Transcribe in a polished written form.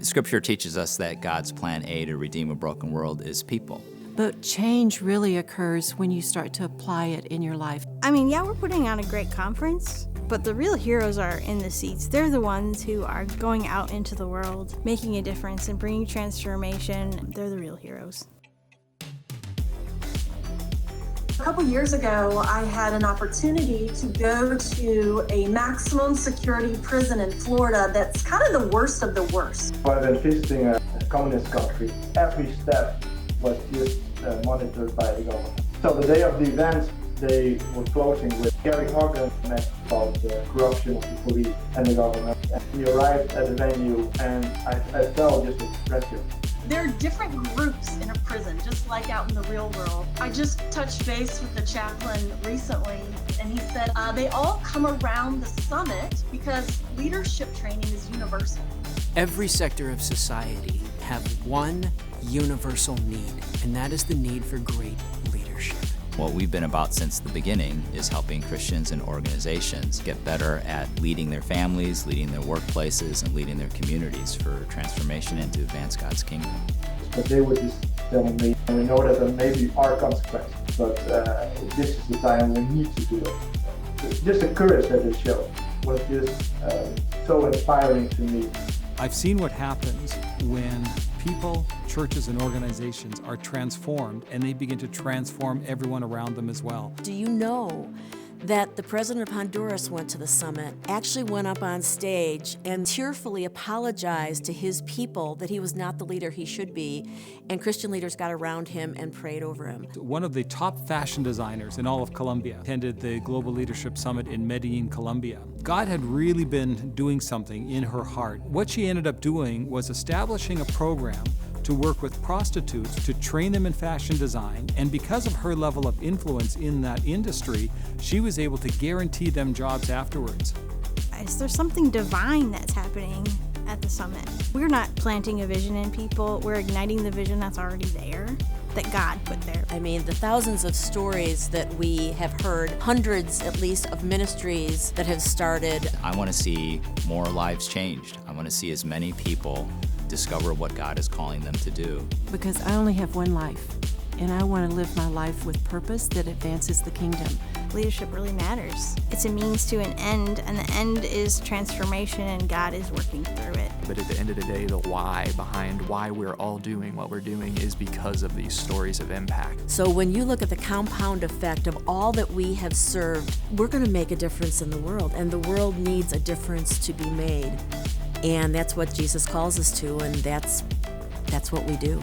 Scripture teaches us that God's plan A to redeem a broken world is people. But change really occurs when you start to apply it in your life. I mean, yeah, we're putting on a great conference, but the real heroes are in the seats. They're the ones who are going out into the world, making a difference and bringing transformation. They're the real heroes. A couple years ago, I had an opportunity to go to a maximum security prison in Florida that's kind of the worst of the worst. I've been visiting a communist country. Every step was just monitored by the government. So the day of the event, they were closing with Gary Hogan about the corruption of the police and the government. And we arrived at the venue and I felt just oppressive. There are different groups in a prison, just like out in the real world. I just touched base with the chaplain recently, and he said they all come around the summit because leadership training is universal. Every sector of society have one universal need, and that is the need for great leadership. What we've been about since the beginning is helping Christians and organizations get better at leading their families, leading their workplaces, and leading their communities for transformation and to advance God's kingdom. But they were just telling me, and we know that there may be our consequences, but this is the time we need to do it. Just the courage that they showed was just so inspiring to me. I've seen what happens when people, churches, and organizations are transformed, and they begin to transform everyone around them as well. Do you know that the president of Honduras went to the summit, actually went up on stage and tearfully apologized to his people that he was not the leader he should be, and Christian leaders got around him and prayed over him. One of the top fashion designers in all of Colombia attended the Global Leadership Summit in Medellin, Colombia. God had really been doing something in her heart. What she ended up doing was establishing a program to work with prostitutes to train them in fashion design, and because of her level of influence in that industry, she was able to guarantee them jobs afterwards. There's something divine that's happening at the summit. We're not planting a vision in people, we're igniting the vision that's already there, that God put there. I mean, the thousands of stories that we have heard, hundreds at least of ministries that have started. I want to see more lives changed. I want to see as many people discover what God is calling them to do. Because I only have one life, and I want to live my life with purpose that advances the kingdom. Leadership really matters. It's a means to an end, and the end is transformation, and God is working through it. But at the end of the day, the why behind why we're all doing what we're doing is because of these stories of impact. So when you look at the compound effect of all that we have served, we're going to make a difference in the world, and the world needs a difference to be made. And that's what Jesus calls us to, and that's what we do.